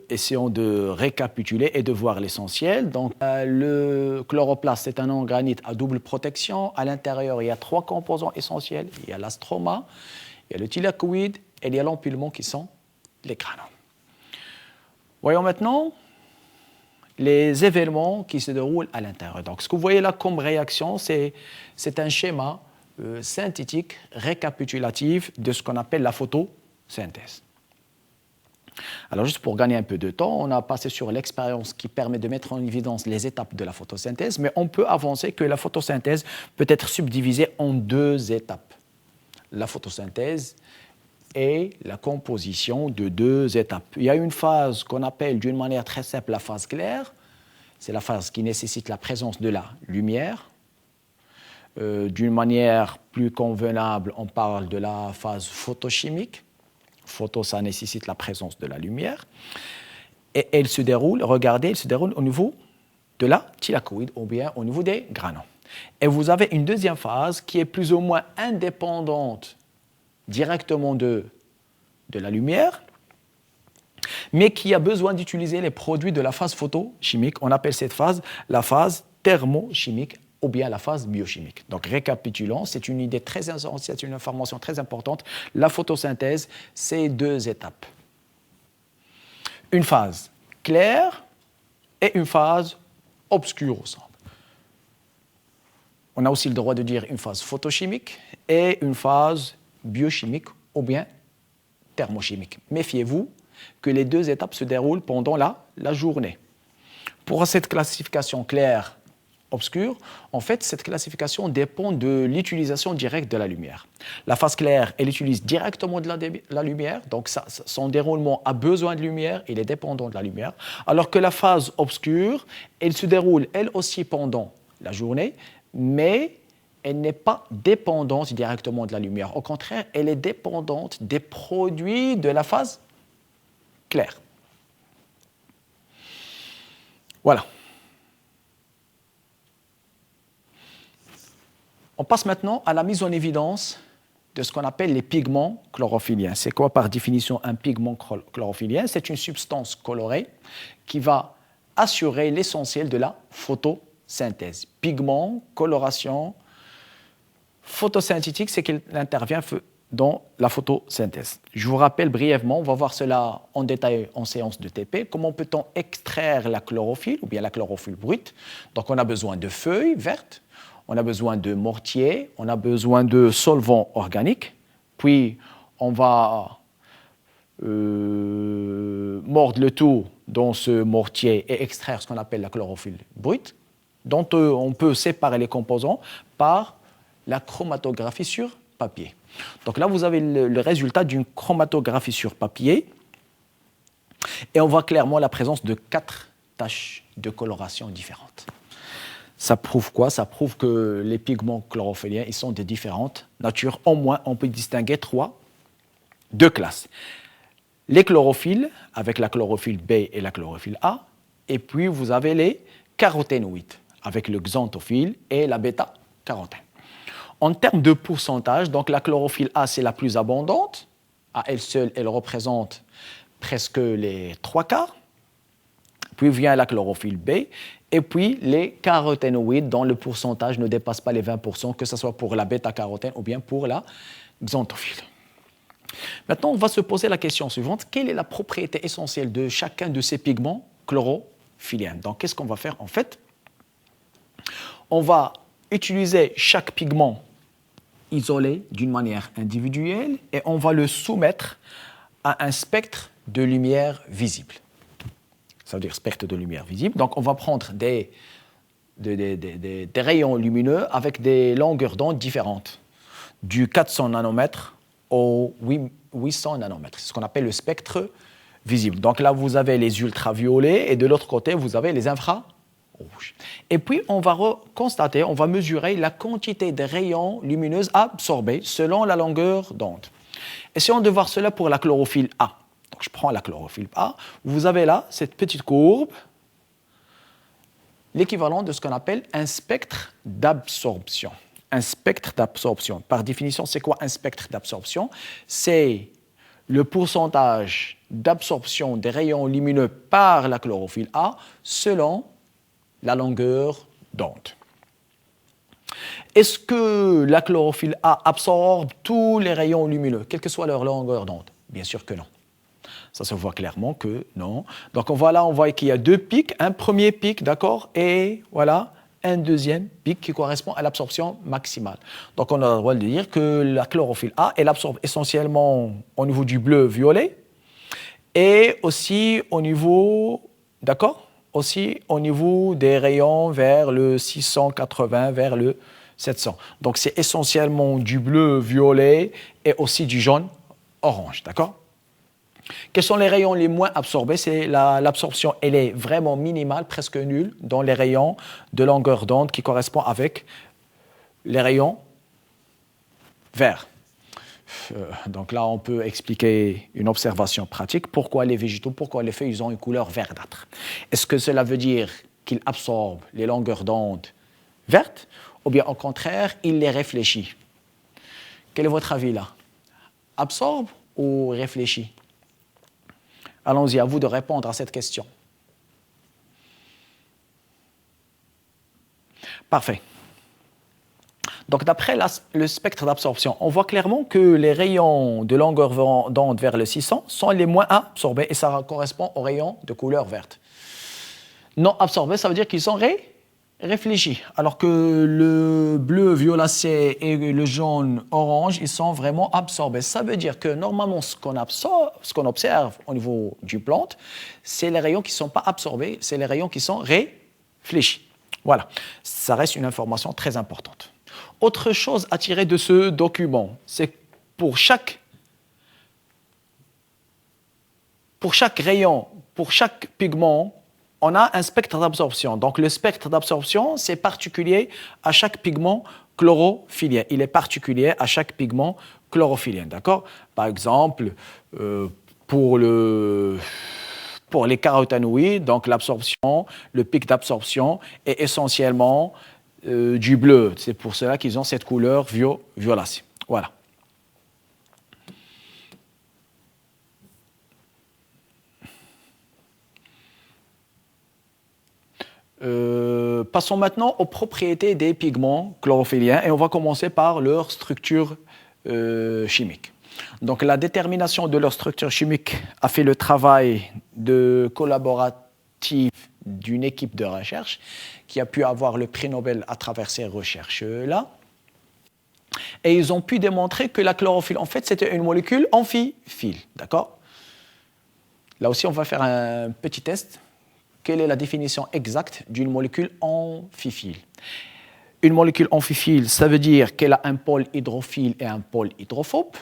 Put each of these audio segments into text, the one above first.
Essayons de récapituler et de voir l'essentiel. Donc, le chloroplaste est un organite à double protection. À l'intérieur, il y a 3 composants essentiels. Il y a l'astroma, il y a le thylakoïde et il y a l'empilement qui sont les granons. Voyons maintenant les événements qui se déroulent à l'intérieur. Donc, ce que vous voyez là comme réaction, c'est un schéma synthétique récapitulatif de ce qu'on appelle la photosynthèse. Alors, juste pour gagner un peu de temps, on a passé sur l'expérience qui permet de mettre en évidence les étapes de la photosynthèse, mais on peut avancer que la photosynthèse peut être subdivisée en 2 étapes. La photosynthèse et la composition de 2 étapes. Il y a une phase qu'on appelle d'une manière très simple la phase claire. C'est la phase qui nécessite la présence de la lumière. D'une manière plus convenable, on parle de la phase photochimique. Photo, ça nécessite la présence de la lumière. Et elle se déroule, regardez, elle se déroule au niveau de la thylakoïde ou bien au niveau des granons. Et vous avez une deuxième phase qui est plus ou moins indépendante directement de la lumière, mais qui a besoin d'utiliser les produits de la phase photochimique. On appelle cette phase la phase thermochimique ou bien la phase biochimique. Donc, récapitulons, c'est une idée très essentielle, c'est une information très importante. La photosynthèse, c'est 2 étapes. Une phase claire et une phase obscure ensemble. On a aussi le droit de dire une phase photochimique et une phase biochimique ou bien thermochimique. Méfiez-vous que les 2 étapes se déroulent pendant la journée. Pour cette classification claire, obscure, en fait, cette classification dépend de l'utilisation directe de la lumière. La phase claire, elle utilise directement de la lumière, donc son déroulement a besoin de lumière, il est dépendant de la lumière, alors que la phase obscure, elle se déroule elle aussi pendant la journée, mais elle n'est pas dépendante directement de la lumière. Au contraire, elle est dépendante des produits de la phase claire. Voilà. On passe maintenant à la mise en évidence de ce qu'on appelle les pigments chlorophylliens. C'est quoi par définition un pigment chlorophylien? C'est une substance colorée qui va assurer l'essentiel de la photosynthèse. Pigment, coloration, photosynthétique, c'est qu'elle intervient dans la photosynthèse. Je vous rappelle brièvement, on va voir cela en détail en séance de TP, comment peut-on extraire la chlorophylle ou bien la chlorophylle brute. Donc on a besoin de feuilles vertes, on a besoin de mortier, on a besoin de solvants organiques, puis on va mordre le tout dans ce mortier et extraire ce qu'on appelle la chlorophylle brute, dont on peut séparer les composants par la chromatographie sur papier. Donc là, vous avez le résultat d'une chromatographie sur papier et on voit clairement la présence de 4 taches de coloration différentes. Ça prouve quoi? Ça prouve que les pigments chlorophylliens, ils sont de différentes natures. Au moins, on peut distinguer 2 classes. Les chlorophylles, avec la chlorophylle B et la chlorophylle A, et puis vous avez les caroténoïdes, avec le xanthophyle et la bêta-carotène. En termes de pourcentage, donc la chlorophylle A, c'est la plus abondante. À elle seule, elle représente presque les 3/4. Puis vient la chlorophylle B, et puis les caroténoïdes, dont le pourcentage ne dépasse pas les 20%, que ce soit pour la bêta-carotène ou bien pour la xanthophyle. Maintenant, on va se poser la question suivante. Quelle est la propriété essentielle de chacun de ces pigments chlorophylliens? Donc, qu'est-ce qu'on va faire? En fait, on va utiliser chaque pigment isolé d'une manière individuelle et on va le soumettre à un spectre de lumière visible. Ça veut dire spectre de lumière visible. Donc, on va prendre des rayons lumineux avec des longueurs d'onde différentes, du 400 nanomètres au 800 nanomètres. C'est ce qu'on appelle le spectre visible. Donc là, vous avez les ultraviolets et de l'autre côté, vous avez les infrarouges. Et puis, on va constater, on va mesurer la quantité de rayons lumineux absorbés selon la longueur d'onde. Essayons de voir cela pour la chlorophylle A. Donc, je prends la chlorophylle A. Vous avez là cette petite courbe, l'équivalent de ce qu'on appelle un spectre d'absorption. Un spectre d'absorption. Par définition, c'est quoi un spectre d'absorption? C'est le pourcentage d'absorption des rayons lumineux par la chlorophylle A selon la longueur d'onde. Est-ce que la chlorophylle A absorbe tous les rayons lumineux, quelle que soit leur longueur d'onde? Bien sûr que non. Ça se voit clairement que non. Donc on voit qu'il y a deux pics, un premier pic, d'accord, et voilà, un deuxième pic qui correspond à l'absorption maximale. Donc on a le droit de dire que la chlorophylle A, elle absorbe essentiellement au niveau du bleu-violet et aussi au niveau, d'accord, aussi au niveau des rayons vers le 680, vers le 700. Donc c'est essentiellement du bleu-violet et aussi du jaune-orange, d'accord? Quels sont les rayons les moins absorbés? L'absorption, elle est vraiment minimale, presque nulle, dans les rayons de longueur d'onde qui correspondent avec les rayons verts. Donc là, on peut expliquer une observation pratique. Pourquoi les végétaux, pourquoi les feuilles, ils ont une couleur verdâtre? Est-ce que cela veut dire qu'ils absorbent les longueurs d'onde vertes ou bien au contraire, ils les réfléchissent? Quel est votre avis là? Absorbe ou réfléchit? Allons-y, à vous de répondre à cette question. Parfait. Donc, d'après le spectre d'absorption, on voit clairement que les rayons de longueur d'onde vers le 600 sont les moins absorbés et ça correspond aux rayons de couleur verte. Non absorbés, ça veut dire qu'ils sont réfléchis, alors que le bleu violacé et le jaune orange, ils sont vraiment absorbés. Ça veut dire que normalement, ce qu'on observe au niveau d'une plante, c'est les rayons qui ne sont pas absorbés, c'est les rayons qui sont réfléchis. Voilà, ça reste une information très importante. Autre chose à tirer de ce document, c'est que pour chaque rayon, pour chaque pigment, on a un spectre d'absorption. Donc, le spectre d'absorption, c'est particulier à chaque pigment chlorophyllien. Il est particulier à chaque pigment chlorophyllien, d'accord? Par exemple, pour les carotènoïdes, donc l'absorption, le pic d'absorption est essentiellement du bleu. C'est pour cela qu'ils ont cette couleur violacée. Voilà. Passons maintenant aux propriétés des pigments chlorophyllien et on va commencer par leur structure chimique. Donc la détermination de leur structure chimique a fait le travail collaboratif d'une équipe de recherche qui a pu avoir le prix Nobel à travers ces recherches-là. Et ils ont pu démontrer que la chlorophylle, en fait, c'était une molécule amphiphile. D'accord? Là aussi, on va faire un petit test. Quelle est la définition exacte d'une molécule amphiphile? Une molécule amphiphile, ça veut dire qu'elle a un pôle hydrophile et un pôle hydrophobe.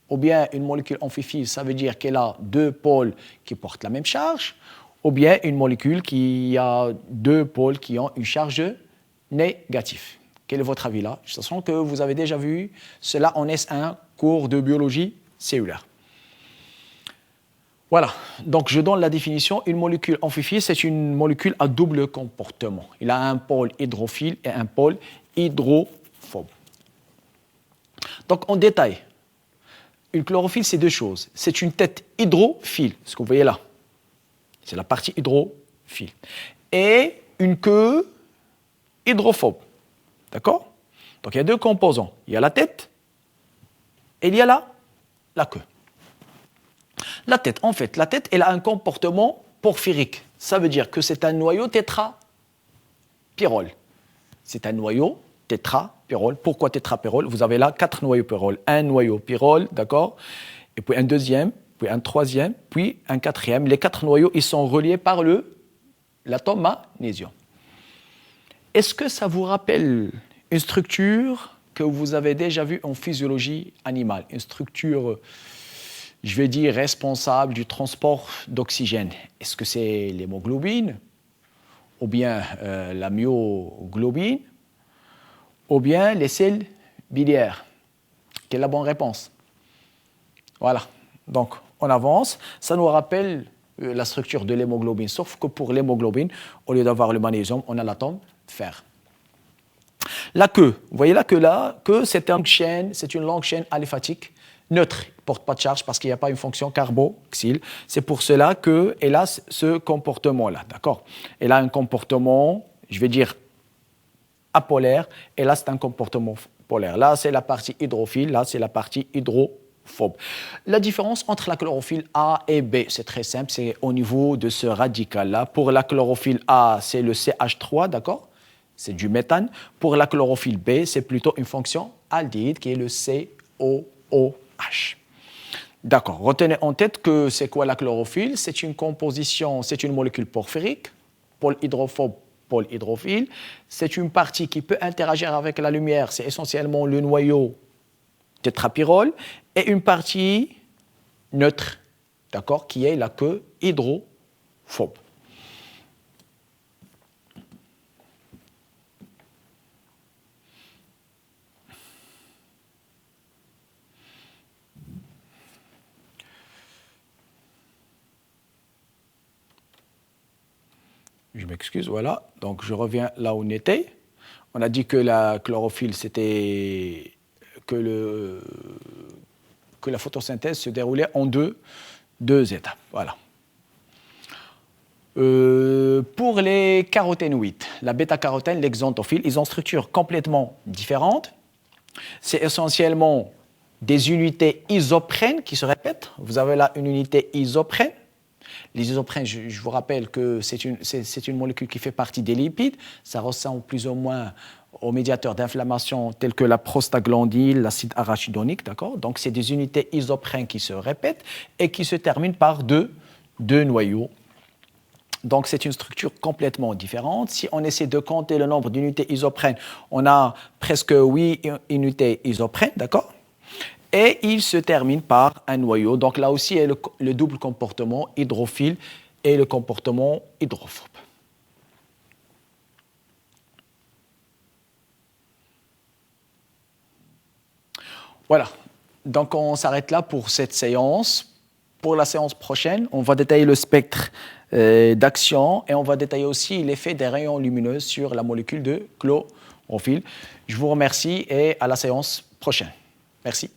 Ou bien une molécule amphiphile, ça veut dire qu'elle a deux pôles qui portent la même charge. Ou bien une molécule qui a deux pôles qui ont une charge négative. Quel est votre avis là? Je sens que vous avez déjà vu cela en S1, cours de biologie cellulaire. Voilà, donc je donne la définition. Une molécule amphiphile, c'est une molécule à double comportement. Il a un pôle hydrophile et un pôle hydrophobe. Donc en détail, une chlorophylle, c'est deux choses. C'est une tête hydrophile, ce que vous voyez là. C'est la partie hydrophile. Et une queue hydrophobe. D'accord? Donc il y a deux composants. Il y a la tête et il y a la queue. La tête, en fait, elle a un comportement porphyrique. Ça veut dire que c'est un noyau tétrapyrrole. C'est un noyau tétrapyrrole. Pourquoi tétrapyrrole? Vous avez là 4 noyaux pyrrole. Un noyau pyrrole, d'accord? Et puis un deuxième, puis un troisième, puis un quatrième. Les 4 noyaux, ils sont reliés par l'atome magnésium. Est-ce que ça vous rappelle une structure que vous avez déjà vue en physiologie animale? Une structure, je vais dire, responsable du transport d'oxygène. Est-ce que c'est l'hémoglobine, ou bien la myoglobine, ou bien les sels biliaires? Quelle est la bonne réponse? Voilà. Donc, on avance. Ça nous rappelle la structure de l'hémoglobine, sauf que pour l'hémoglobine, au lieu d'avoir le magnésium, on a l'atome fer. La queue. Vous voyez là que c'est une longue chaîne aliphatique neutre, il ne porte pas de charge parce qu'il n'y a pas une fonction carboxyle. C'est pour cela qu'elle a ce comportement-là, d'accord? Elle a un comportement, je vais dire, apolaire, et là, c'est un comportement polaire. Là, c'est la partie hydrophile, là, c'est la partie hydrophobe. La différence entre la chlorophylle A et B, c'est très simple, c'est au niveau de ce radical-là. Pour la chlorophylle A, c'est le CH3, d'accord? C'est du méthane. Pour la chlorophylle B, c'est plutôt une fonction aldéhyde qui est le COOH. D'accord. Retenez en tête que c'est quoi la chlorophylle? C'est une composition, c'est une molécule porphyrique, pôle hydrophobe, pôle hydrophile. C'est une partie qui peut interagir avec la lumière. C'est essentiellement le noyau tétrapyrrole et une partie neutre, d'accord, qui est la queue hydrophobe. Je m'excuse, voilà. Donc, je reviens là où on était. On a dit que la chlorophylle, c'était que la photosynthèse se déroulait en deux étapes. Voilà. Pour les caroténoïdes, la bêta-carotène, les xanthophylles, ils ont une structure complètement différente. C'est essentiellement des unités isoprènes qui se répètent. Vous avez là une unité isoprène. Les isoprènes, je vous rappelle que c'est une molécule qui fait partie des lipides. Ça ressemble plus ou moins aux médiateurs d'inflammation tels que la prostaglandine, l'acide arachidonique, d'accord? Donc, c'est des unités isoprènes qui se répètent et qui se terminent par deux noyaux. Donc, c'est une structure complètement différente. Si on essaie de compter le nombre d'unités isoprènes, on a presque 8 unités isoprènes, d'accord? Et il se termine par un noyau. Donc là aussi, il y a le double comportement hydrophile et le comportement hydrophobe. Voilà. Donc on s'arrête là pour cette séance. Pour la séance prochaine, on va détailler le spectre d'action et on va détailler aussi l'effet des rayons lumineux sur la molécule de chlorophylle. Je vous remercie et à la séance prochaine. Merci.